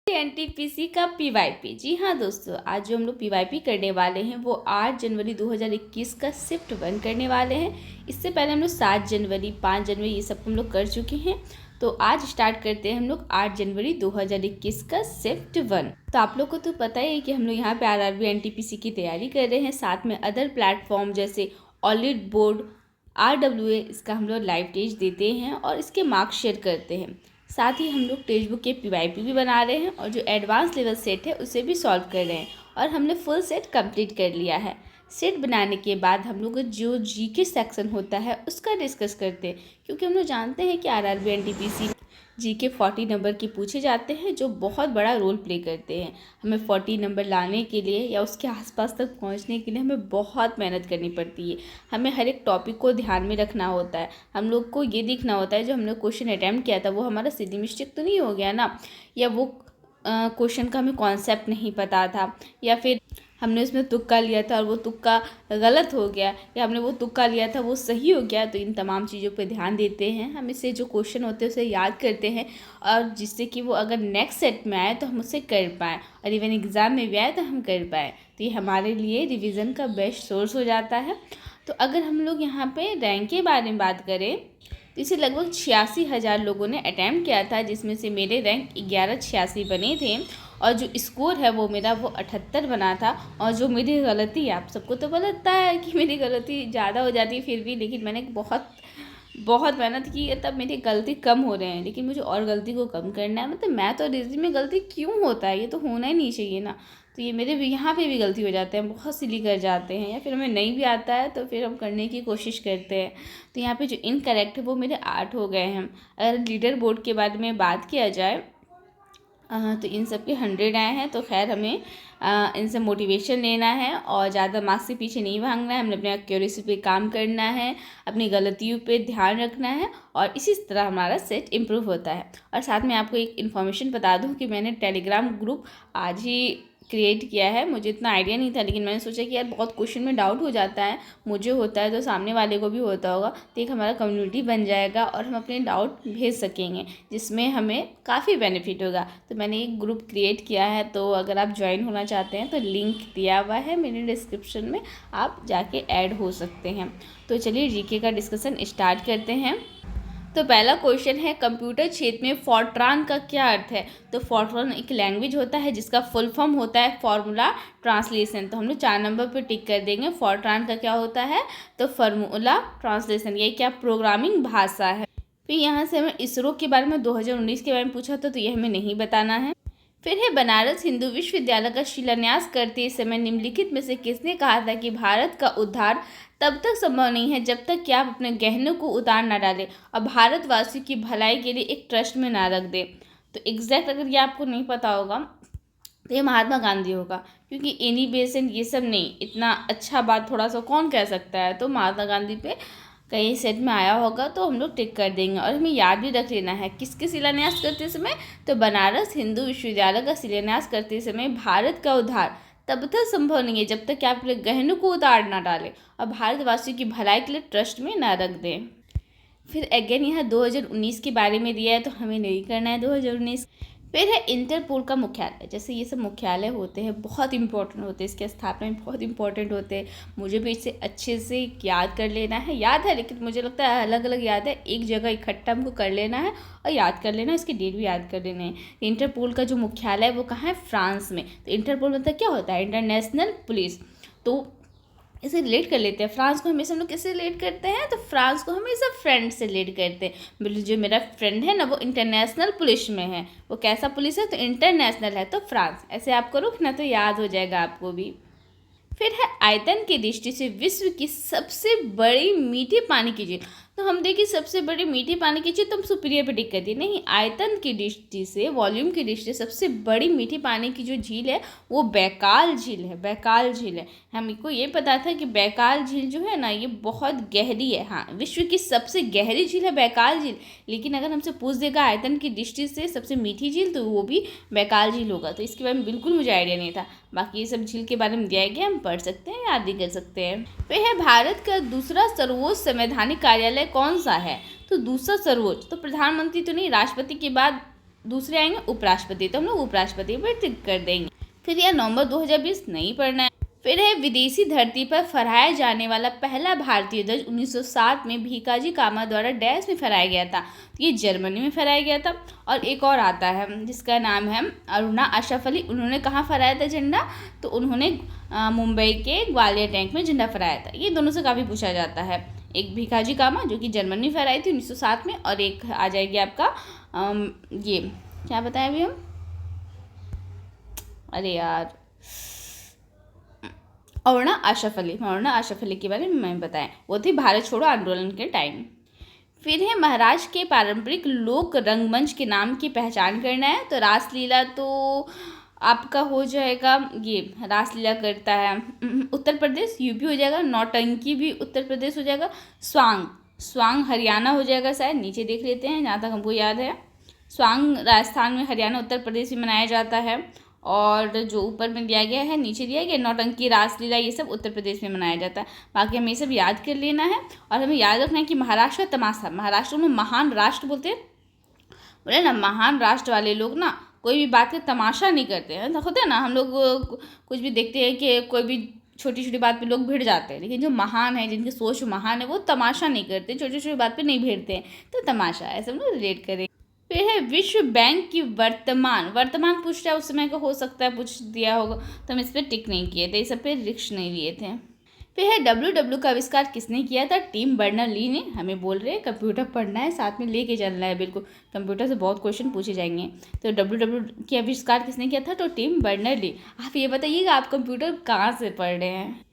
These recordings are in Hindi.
एनटीपीसी का पीवाईपी। जी हाँ दोस्तों, आज जो हम लोग पीवाईपी करने वाले हैं वो 8 जनवरी 2021 का शिफ्ट 1 करने वाले हैं। इससे पहले हम लोग 7 जनवरी 5 जनवरी ये सब हम लोग कर चुके हैं। तो आज स्टार्ट करते हैं हम लोग 8 जनवरी 2021 का शिफ्ट 1। तो आप लोग को तो पता ही है कि हम लोग यहाँ पे आरआरबी एनटीपीसी की तैयारी कर रहे हैं, साथ में अदर प्लेटफॉर्म जैसे ऑलिड बोर्ड, RWA, इसका हम लोग लाइव टेस्ट देते हैं और इसके मार्क्स शेयर करते हैं। साथ ही हम लोग टेक्स्ट बुक के पीवाईपी भी बना रहे हैं और जो एडवांस लेवल सेट है उसे भी सॉल्व कर रहे हैं और हमने फुल सेट कंप्लीट कर लिया है। सेट बनाने के बाद हम लोग जो जीके सेक्शन होता है उसका डिस्कस करते हैं, क्योंकि हम लोग जानते हैं कि आरआरबी एनटीपीसी जीके 40 नंबर की पूछे जाते हैं जो बहुत बड़ा रोल प्ले करते हैं। हमें 40 नंबर लाने के लिए या उसके आसपास तक पहुंचने के लिए हमें बहुत मेहनत करनी पड़ती है। हमें हर एक टॉपिक को ध्यान में रखना होता है। हम लोग को ये देखना होता है जो हमने क्वेश्चन अटैम्प्ट किया था वो हमारा सिली मिस्टेक तो नहीं हो गया ना, या वो क्वेश्चन का हमें कॉन्सेप्ट नहीं पता था, या फिर हमने उसमें तुक्का लिया था और वो तुक्का गलत हो गया, या हमने वो तुक्का लिया था वो सही हो गया। तो इन तमाम चीज़ों पे ध्यान देते हैं। हम इससे जो क्वेश्चन होते हैं उसे याद करते हैं और जिससे कि वो अगर नेक्स्ट सेट में आए तो हम उसे कर पाएँ, और इवन एग्ज़ाम में भी आए तो हम कर पाएँ। तो ये हमारे लिए रिविज़न का बेस्ट सोर्स हो जाता है। तो अगर हम लोग यहाँ पे रैंक के बारे में बात करें तो इसे लगभग 86,000 लोगों ने अटैम्प्ट किया था, जिसमें से मेरे रैंक 1186 बने थे और जो स्कोर है वो मेरा 78 बना था। और जो मेरी गलती है, आप सबको तो पता है कि मेरी गलती ज़्यादा हो जाती है फिर भी, लेकिन मैंने बहुत मेहनत की है तब मेरी गलती कम हो रहे हैं, लेकिन मुझे और गलती को कम करना है। मतलब मैथ और रीजनिंग में गलती क्यों होता है, ये तो होना ही नहीं चाहिए ना। तो ये मेरे भी यहाँ पे भी गलती हो जाते हैं, बहुत सिली कर जाते हैं, या फिर हमें नहीं भी आता है तो फिर हम करने की कोशिश करते हैं। तो यहाँ पे जो इनकरेक्ट है वो मेरे 8 हो गए हैं। अगर लीडर बोर्ड के बारे में बात किया जाए तो इन सब के 100 आए हैं। तो खैर हमें इनसे मोटिवेशन लेना है और ज़्यादा मार्क्स के पीछे नहीं भागना है। हमें अपने एक्यूरेसी पे काम करना है, अपनी गलतियों पे ध्यान रखना है और इसी तरह हमारा सेट इम्प्रूव होता है। और साथ में आपको एक इन्फॉर्मेशन बता दूं कि मैंने टेलीग्राम ग्रुप आज ही क्रिएट किया है। मुझे इतना आइडिया नहीं था, लेकिन मैंने सोचा कि यार बहुत क्वेश्चन में डाउट हो जाता है, मुझे होता है तो सामने वाले को भी होता होगा, तो एक हमारा कम्युनिटी बन जाएगा और हम अपने डाउट भेज सकेंगे, जिसमें हमें काफ़ी बेनिफिट होगा। तो मैंने एक ग्रुप क्रिएट किया है, तो अगर आप ज्वाइन होना चाहते हैं तो लिंक दिया हुआ है मेरे डिस्क्रिप्शन में, आप जाके ऐड हो सकते हैं। तो चलिए जीके का डिस्कशन स्टार्ट करते हैं। तो पहला क्वेश्चन है, कंप्यूटर क्षेत्र में फॉर्ट्रान का क्या अर्थ है। तो फॉर्ट्रान एक लैंग्वेज होता है जिसका फुल फॉर्म होता है फार्मूला ट्रांसलेशन। तो हम लोग 4 नंबर पर टिक कर देंगे। फॉर्ट्रान का क्या होता है, तो फार्मूला ट्रांसलेशन, ये क्या प्रोग्रामिंग भाषा है। फिर यहाँ से हमें इसरो के बारे में 2019 के बारे में पूछा था, तो ये हमें नहीं बताना है। फिर है, बनारस हिंदू विश्वविद्यालय का शिलान्यास करते समय निम्नलिखित में से किसने कहा था कि भारत का उद्धार तब तक संभव नहीं है जब तक कि आप अपने गहनों को उतार ना डालें और भारतवासियों की भलाई के लिए एक ट्रस्ट में ना रख दें। तो एग्जैक्ट अगर ये आपको नहीं पता होगा तो ये महात्मा गांधी होगा, क्योंकि एनी बेसेंट ये सब नहीं, इतना अच्छा बात थोड़ा सा कौन कह सकता है। तो महात्मा गांधी पे कहीं सेट में आया होगा तो हम लोग टिक कर देंगे। और हमें याद भी रख लेना है किसके शिलान्यास करते समय, तो बनारस हिंदू विश्वविद्यालय का शिलान्यास करते समय भारत का उद्धार तब तक संभव नहीं है जब तक कि आप अपने गहनों को उतार ना डालें और भारतवासियों की भलाई के लिए ट्रस्ट में ना रख दें। फिर अगेन यहाँ 2019 के बारे में दिया है, तो हमें नहीं करना है 2019। फिर है, इंटरपोल का मुख्यालय। जैसे ये सब मुख्यालय होते हैं बहुत इंपॉर्टेंट होते हैं, इसकी स्थापना में बहुत इंपॉर्टेंट होते हैं। मुझे भी इसे अच्छे से याद कर लेना है, याद है लेकिन मुझे लगता है अलग अलग याद है, एक जगह इकट्ठा हमको कर लेना है और याद कर लेना है, इसके डेट भी याद कर लेने हैं। इंटरपोल का जो मुख्यालय है वो कहाँ है, फ्रांस में। तो इंटरपोल मतलब क्या होता है, इंटरनेशनल पुलिस। तो इसे रिलेट कर लेते हैं। फ्रांस को हमेशा हम लोग किससे रिलेट करते हैं, तो फ्रांस को हमेशा फ्रेंड से रिलेट करते हैं। जो मेरा फ्रेंड है ना वो इंटरनेशनल पुलिस में है, वो कैसा पुलिस है, तो इंटरनेशनल है, तो फ्रांस। ऐसे आपको रुकना तो याद हो जाएगा आपको भी। फिर है, आयतन की दृष्टि से विश्व की सबसे बड़ी मीठे पानी की झील। तो हम देखिए सबसे बड़ी मीठे पानी की झील तो हम सुपीरियर पे टिक कर दिए, नहीं, आयतन की दृष्टि से, वॉल्यूम की दृष्टि से सबसे बड़ी मीठे पानी की जो झील है वो बैकाल झील है, बैकाल झील है। हमको ये पता था कि बैकाल झील जो है ना ये बहुत गहरी है। हाँ, विश्व की सबसे गहरी झील है बैकाल झील, लेकिन अगर हमसे पूछ देगा आयतन की दृष्टि से सबसे मीठी झील तो वो भी बैकाल झील होगा। तो इसके बारे में बिल्कुल मुझे आइडिया नहीं था। बाकी ये सब झील के बारे में दिया गया, हम पढ़ सकते हैं, याद भी कर सकते हैं। फिर है, भारत का दूसरा सर्वोच्च संवैधानिक कार्यालय कौन सा है। तो दूसरा सर्वोच्च तो प्रधानमंत्री तो नहीं, राष्ट्रपति के बाद दूसरे आएंगे उपराष्ट्रपति, तो हम लोग उपराष्ट्रपति पर टिक कर देंगे। फिर यह नवंबर 2020 नहीं पढ़ना है। फिर है विदेशी धरती पर फहराया जाने वाला पहला भारतीय ध्वज 1907 में भीकाजी कामा द्वारा डैश में फहराया गया था। ये जर्मनी में फहराया गया था। और एक और आता है जिसका नाम है अरुणा अशरफ अली। उन्होंने कहाँ फहराया था झंडा? तो उन्होंने मुंबई के ग्वालियर टैंक में झंडा फहराया था। ये दोनों से काफ़ी पूछा जाता है। एक भीकाजी कामा जो कि जर्मनी में फहराई थी 1907 में, और एक आ जाएगी आपका ये क्या बताया अभी हम, अरे यार, अरुणा अशरफ अली के बारे में मैं बताएं, वो थी भारत छोड़ो आंदोलन के टाइम। फिर है महाराष्ट्र के पारंपरिक लोक रंगमंच के नाम की पहचान करना है। तो रासलीला तो आपका हो जाएगा, ये रासलीला करता है उत्तर प्रदेश, यूपी हो जाएगा। नौटंकी भी उत्तर प्रदेश हो जाएगा। स्वांग हरियाणा हो जाएगा शायद, नीचे देख लेते हैं जहाँ तक हमको याद है। स्वांग राजस्थान में, हरियाणा उत्तर प्रदेश में मनाया जाता है। और जो ऊपर में दिया गया है, नीचे दिया गया नौटंकी, रासलीला, ये सब उत्तर प्रदेश में मनाया जाता है। बाकी हमें ये सब याद कर लेना है। और हमें याद रखना है कि महाराष्ट्र तमाशा, महाराष्ट्र में महान राष्ट्र बोलते हैं, बोले ना, महान राष्ट्र वाले लोग ना कोई भी बात का तमाशा नहीं करते हैं। तो होता है ना, हम लोग कुछ भी देखते हैं कि कोई भी छोटी छोटी बात पे लोग भिड़ जाते हैं, लेकिन जो महान है, जिनकी सोच महान है, वो तमाशा नहीं करते, छोटी छोटी बात पे नहीं भिड़ते हैं। तो तमाशा ऐसे हम लोग रिलेट करें। फिर है विश्व बैंक की वर्तमान पूछ रहा है, उस समय का हो सकता है पूछ दिया होगा, तो हम इस पर टिक नहीं किए थे, इस सब पे रिक्स नहीं लिए थे। फिर है डब्ल्यू का आविष्कार किसने किया था? टिम बर्नर-ली ने। हमें बोल रहे हैं कंप्यूटर पढ़ना है, साथ में लेके चलना है, बिल्कुल कंप्यूटर से बहुत क्वेश्चन पूछे जाएंगे। तो डब्ल्यू की आविष्कार किसने किया था? तो टिम बर्नर-ली। आप ये बताइएगा आप कंप्यूटर कहाँ से पढ़ रहे हैं।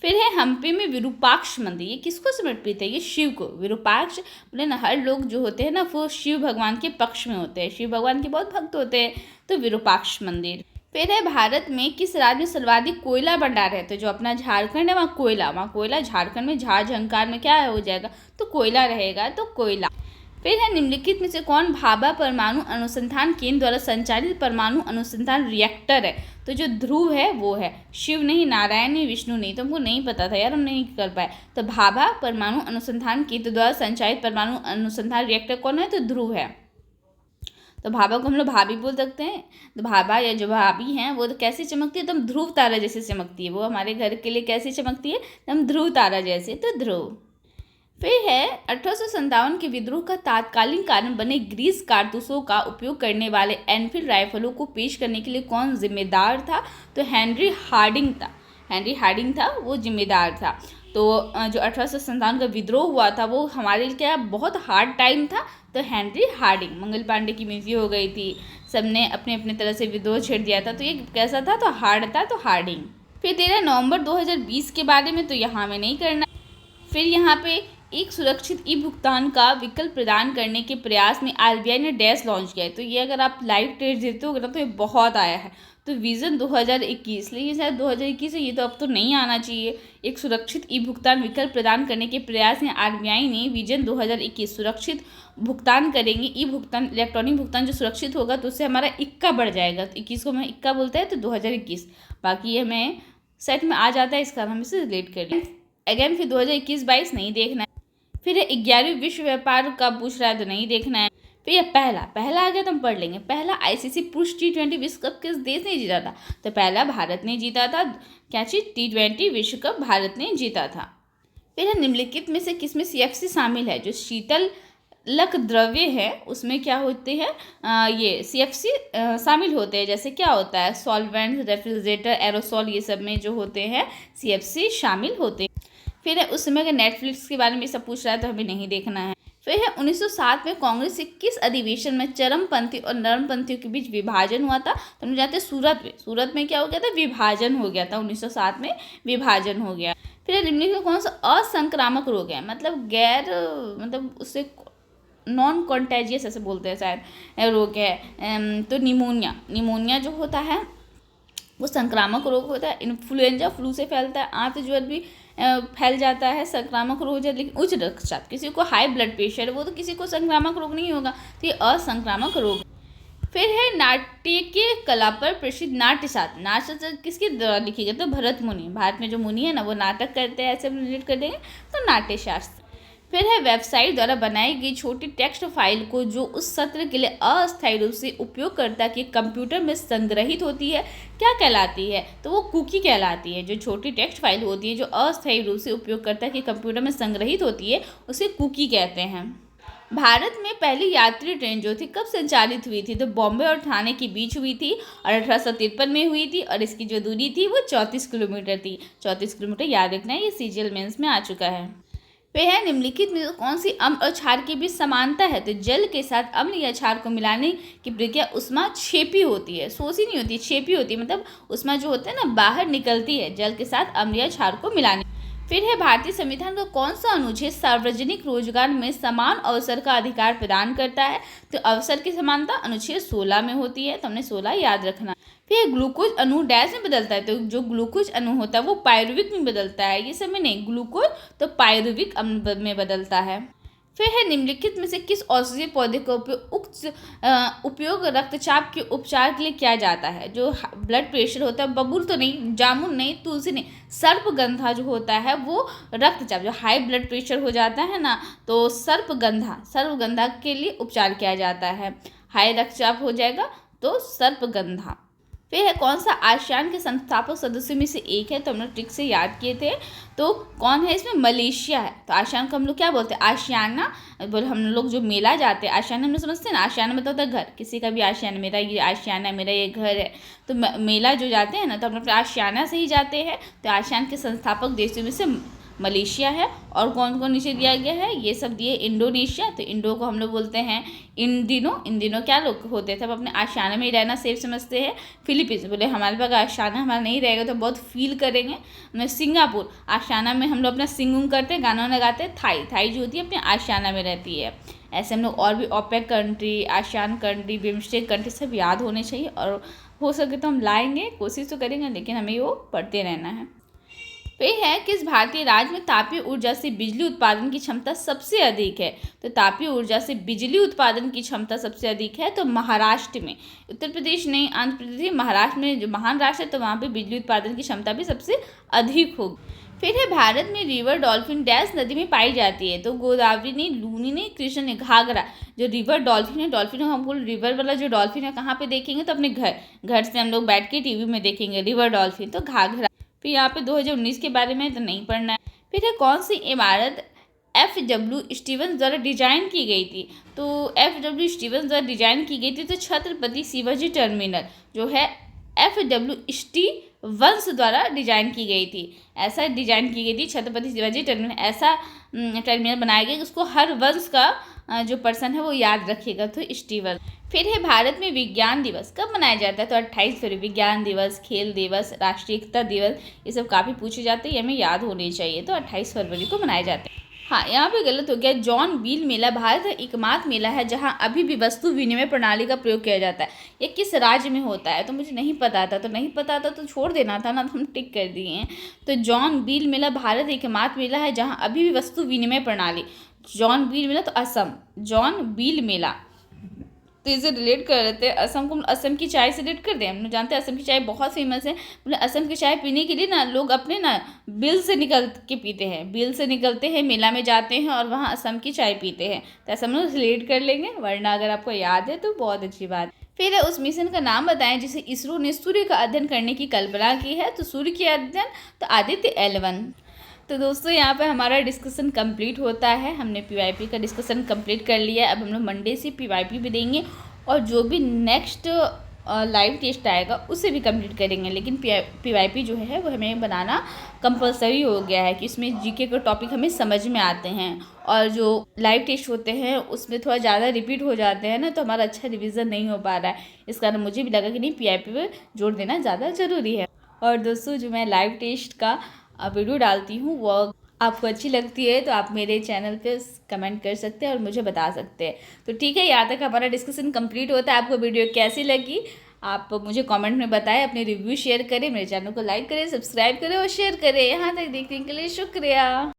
फिर है हम्पी में विरूपाक्ष मंदिर, ये किसको समर्पित है? ये शिव को। विरूपाक्ष बोले ना, हर लोग जो होते हैं ना वो शिव भगवान के पक्ष में होते हैं, शिव भगवान के बहुत भक्त होते हैं। तो विरूपाक्ष मंदिर। फिर है भारत में किस राज्य में सर्वाधिक कोयला भंडार है? तो जो अपना झारखंड है वहाँ कोयला, झारखंड में झारझंकार में क्या हो जाएगा? तो कोयला रहेगा, तो कोयला। फिर है निम्नलिखित में से कौन भाभा परमाणु अनुसंधान केंद्र द्वारा संचालित परमाणु अनुसंधान रिएक्टर है? तो जो ध्रुव है वो है, शिव नहीं, नारायण नहीं, विष्णु नहीं। तो हमको नहीं पता था यार, हम नहीं कर पाए। तो भाभा परमाणु अनुसंधान केंद्र द्वारा संचालित परमाणु अनुसंधान रिएक्टर कौन है? तो ध्रुव है। तो भाभा को हम लोग भाभी बोल सकते हैं। तो भाभा या जो भाभी हैं वो तो कैसे चमकती है? तो हम ध्रुव तारा जैसे चमकती है। वो हमारे घर के लिए कैसे चमकती है? तो हम ध्रुव तारा जैसे, तो ध्रुव। फिर है 1857 के विद्रोह का तात्कालीन कारण बने ग्रीस कारतूसों का उपयोग करने वाले एनफील्ड राइफलों को पेश करने के लिए कौन जिम्मेदार था? तो हेनरी हार्डिंग था वो जिम्मेदार था। तो जो 1857 का विद्रोह हुआ था वो हमारे लिए क्या बहुत हार्ड टाइम था। तो हेनरी हार्डिंग, मंगल पांडे की मृत्यु हो गई थी, सबने अपने अपने तरह से विद्रोह छेड़ दिया था, तो ये कैसा था? तो हार्ड था, तो हार्डिंग। फिर 13 नवंबर 2020 के बारे में तो यहाँ में नहीं करना। फिर यहाँ पे एक सुरक्षित ई भुगतान का विकल्प प्रदान करने के प्रयास में आरबीआई ने डैश लॉन्च किया है। तो ये अगर आप लाइव टेस्ट देते हो ना तो ये बहुत आया है। तो विजन 2021, लेकिन शायद 2021 है, ये तो अब तो नहीं आना चाहिए। एक सुरक्षित ई भुगतान विकल्प प्रदान करने के प्रयास में आरबीआई ने विजन 2021 सुरक्षित भुगतान करेंगे। ई भुगतान, इलेक्ट्रॉनिक भुगतान जो सुरक्षित होगा तो उससे हमारा इक्का बढ़ जाएगा। तो 21 को हमें इक्का बोलते हैं, तो 2021 बाकी ये हमें सेट में आ जाता है, इस कारण हम इसे रिलेट कर लें। अगेन फिर 2021-22 नहीं देखना है। फिर 11वीं विश्व व्यापार का पूछ रहा है तो नहीं देखना है। फिर ये पहला आ गया तो हम पढ़ लेंगे। पहला आईसीसी पुरुष T20 विश्व कप किस देश ने जीता था? तो पहला भारत ने जीता था। क्या चीज? T20 विश्व कप भारत ने जीता था। फिर निम्नलिखित में से किसमें CFC शामिल है? जो शीतल लक द्रव्य है उसमें क्या होते हैं? ये CFC शामिल होते हैं। जैसे क्या होता है? सॉल्वेंट, रेफ्रिजरेटर, एरोसॉल, ये सब में जो होते हैं CFC शामिल होते हैं। फिर है उस समय के नेटफ्लिक्स के बारे में सब पूछ रहा है तो हमें नहीं देखना है। फिर है 1907 में कांग्रेस के किस अधिवेशन में चरमपंथी और नरमपंथियों के बीच विभाजन हुआ था? तो हम जाते हैं सूरत में क्या हो गया था? विभाजन हो गया था। 1907 में विभाजन हो गया। फिर निम्नलिखित कौन सा असंक्रामक रोग है? मतलब उससे नॉन कॉन्टेजियस ऐसे बोलते हैं शायद रोग है। तो निमोनिया जो होता है वो संक्रामक रोग होता है। इन्फ्लुएंजा फ्लू से फैलता है। आंत ज्वर भी फैल जाता है, संक्रामक रोग है। लेकिन उच्च रक्तचाप, किसी को हाई ब्लड प्रेशर, वो तो किसी को संक्रामक रोग नहीं होगा, तो ये असंक्रामक रोग। फिर है नाट्यकीय कला पर प्रसिद्ध नाट्यशास्त्र किसके द्वारा लिखी गई? तो भरत मुनि। भारत में जो मुनि है ना वो नाटक करते हैं, ऐसे रिलेट कर देंगे तो नाट्यशास्त्र। फिर है वेबसाइट द्वारा बनाई गई छोटी टेक्स्ट फाइल को जो उस सत्र के लिए अस्थायी रूप से उपयोगकर्ता के कंप्यूटर में संग्रहित होती है क्या कहलाती है? तो वो कुकी कहलाती है। जो छोटी टेक्स्ट फाइल होती है जो अस्थायी रूप से उपयोगकर्ता के कंप्यूटर में संग्रहित होती है उसे कुकी कहते हैं। भारत में पहली यात्री ट्रेन जो थी कब संचालित हुई थी? तो बॉम्बे और ठाणे के बीच हुई थी और 1853 में हुई थी और इसकी जो दूरी थी वो 34 किलोमीटर थी। 34 किलोमीटर याद रखना है, ये सीजीएल मेंस में आ चुका है। वे है निम्नलिखित में कौन सी अम्ल और क्षार के बीच समानता है? तो जल के साथ अम्ल या क्षार को मिलाने की प्रक्रिया उष्मा क्षेपी होती है, शोषी नहीं होती, क्षेपी होती है, मतलब उष्मा जो होता है ना बाहर निकलती है जल के साथ अम्ल या क्षार को मिलाने। फिर है भारतीय संविधान का कौन सा अनुच्छेद सार्वजनिक रोजगार में समान अवसर का अधिकार प्रदान करता है? तो अवसर की समानता अनुच्छेद 16 में होती है, तो हमने 16 याद रखना। फिर ग्लूकोज अणु डैश में बदलता है, तो जो ग्लूकोज अणु होता है वो पायरुविक में बदलता है, ये समय नहीं, ग्लूकोज तो पायरुविक अम्ल में बदलता है। फिर है निम्नलिखित में से किस औषधीय पौधे का उपयोग रक्तचाप के उपचार के लिए किया जाता है? जो ब्लड प्रेशर होता है, बबूल तो नहीं, जामुन नहीं, तुलसी नहीं, सर्पगंधा जो होता है वो रक्तचाप, जो हाई ब्लड प्रेशर हो जाता है ना, तो सर्पगंधा के लिए उपचार किया जाता है। हाई रक्तचाप हो जाएगा तो सर्पगंधा। फिर है कौन सा आसियान के संस्थापक सदस्यों में से एक है? तो हम लोग ट्रिक से याद किए थे, तो कौन है इसमें? मलेशिया है। तो आसियान को हम लोग क्या बोलते हैं? आशियाना बोले। हम लोग जो मेला जाते हैं आशियाना हम लोग समझते हैं ना, आशियाना मतलब होता है घर, किसी का भी आशियाना, मेरा ये आशियाना, मेरा ये घर है, तो मेला जो जाते हैं ना तो हम लोग आशियाना से ही जाते हैं। तो आसियान के संस्थापक देशों में से मलेशिया है। और कौन कौन नीचे दिया गया है? ये सब दिए इंडोनेशिया, तो इंडो को हम लोग बोलते हैं इन दिनों क्या लोग होते थे, अब अपने आशियाना में ही रहना सेफ समझते हैं। फिलीपींस बोले हमारे पास आशियाना हमारा नहीं रहेगा तो बहुत फील करेंगे। सिंगापुर, आशियाना में हम लोग अपना सिंगिंग करते हैं, गाना वाना गाते हैं। थाई जो होती है अपने आशियाना में रहती है। ऐसे हम लोग और भी OPEC country, ASEAN country, BIMSTEC country सब याद होने चाहिए, और हो सके तो हम लाएंगे, कोशिश तो करेंगे, लेकिन हमें वो पढ़ते रहना है। फिर है किस भारतीय राज्य में तापीय ऊर्जा से बिजली उत्पादन की क्षमता सबसे अधिक है? तो तापीय ऊर्जा से बिजली उत्पादन की क्षमता सबसे अधिक है तो महाराष्ट्र में, उत्तर प्रदेश नहीं, आंध्र प्रदेश, महाराष्ट्र में जो महान राष्ट्र है तो वहाँ पे बिजली उत्पादन की क्षमता भी सबसे अधिक होगी। फिर है भारत में रिवर डॉल्फिन डैश नदी में पाई जाती है? तो गोदावरी नहीं, लूनी नहीं, कृष्ण नहीं, घाघरा। जो रिवर डॉल्फिन है, डॉल्फिन हम बोल रिवर वाला जो डॉल्फिन है कहाँ पे देखेंगे? तो अपने घर से हम लोग बैठ के टीवी में देखेंगे रिवर डॉल्फिन, तो घाघरा। फिर यहाँ पे 2019 के बारे में तो नहीं पढ़ना है। फिर है कौन सी इमारत FW स्टीवंस द्वारा डिजाइन की गई थी? तो FW स्टीवंस द्वारा डिजाइन की गई थी तो छत्रपति शिवाजी टर्मिनल जो है FW स्टीवंस द्वारा डिजाइन की गई थी। ऐसा डिजाइन की गई थी छत्रपति शिवाजी टर्मिनल, ऐसा टर्मिनल बनाया गया कि उसको हर वंश का जो पर्सन है वो याद रखेगा, तो स्टीवन। फिर है भारत में विज्ञान दिवस कब मनाया जाता है? तो 28 फरवरी। विज्ञान दिवस, खेल दिवस, राष्ट्रीय एकता दिवस, ये सब काफ़ी पूछे जाते हैं, ये हमें याद होने चाहिए, तो 28 फरवरी को मनाए जाते हैं। हाँ, यहाँ पे गलत हो गया। जॉन बील मेला भारत का एकमात्र मेला है जहाँ अभी भी वस्तु विनिमय प्रणाली का प्रयोग किया जाता है। ये किस राज्य में होता है? तो मुझे नहीं पता था, तो छोड़ देना था ना, तो हम टिक कर दिए हैं। तो जॉन बील मेला भारत एकमात्र मेला है जहाँ अभी भी वस्तु विनिमय प्रणाली, जॉन बील मेला तो असम, जॉन बील मेला, तो इसे रिलेट कर लेते हैं असम को, असम की चाय से रिलेट कर दें। हम लोग जानते हैं असम की चाय बहुत फेमस है, मतलब असम की चाय पीने के लिए ना लोग अपने ना बिल से निकल के पीते हैं, बिल से निकलते हैं, मेला में जाते हैं और वहाँ असम की चाय पीते हैं, तो ऐसा हम लोग रिलेट कर लेंगे, वरना अगर आपको याद है तो बहुत अच्छी बात। फिर है उस मिशन का नाम बताएं जिसे इसरो ने सूर्य का अध्ययन करने की कल्पना की है? तो सूर्य के अध्ययन तो आदित्य L1। तो दोस्तों यहाँ पे हमारा डिस्कशन कंप्लीट होता है, हमने PYP का डिस्कशन कंप्लीट कर लिया है। अब हम लोग मंडे से PYP भी देंगे और जो भी नेक्स्ट लाइव टेस्ट आएगा उसे भी कंप्लीट करेंगे, लेकिन PYP जो है वो हमें बनाना कंपलसरी हो गया है कि इसमें GK के टॉपिक हमें समझ में आते हैं, और जो लाइव टेस्ट होते हैं उसमें थोड़ा ज़्यादा रिपीट हो जाते हैं ना, तो हमारा अच्छा रिवीजन नहीं हो पा रहा है। इस कारण मुझे भी लगा कि नहीं, PYP पे जोर देना ज़्यादा ज़रूरी है। और दोस्तों जो मैं लाइव टेस्ट का वीडियो डालती हूँ वो आपको अच्छी लगती है तो आप मेरे चैनल पे कमेंट कर सकते हैं और मुझे बता सकते हैं। तो ठीक है, यहाँ तक हमारा डिस्कशन कंप्लीट होता है। आपको वीडियो कैसी लगी आप मुझे कमेंट में बताएं, अपने रिव्यू शेयर करें, मेरे चैनल को लाइक करें, सब्सक्राइब करें और शेयर करें। यहाँ तक देखने के लिए शुक्रिया।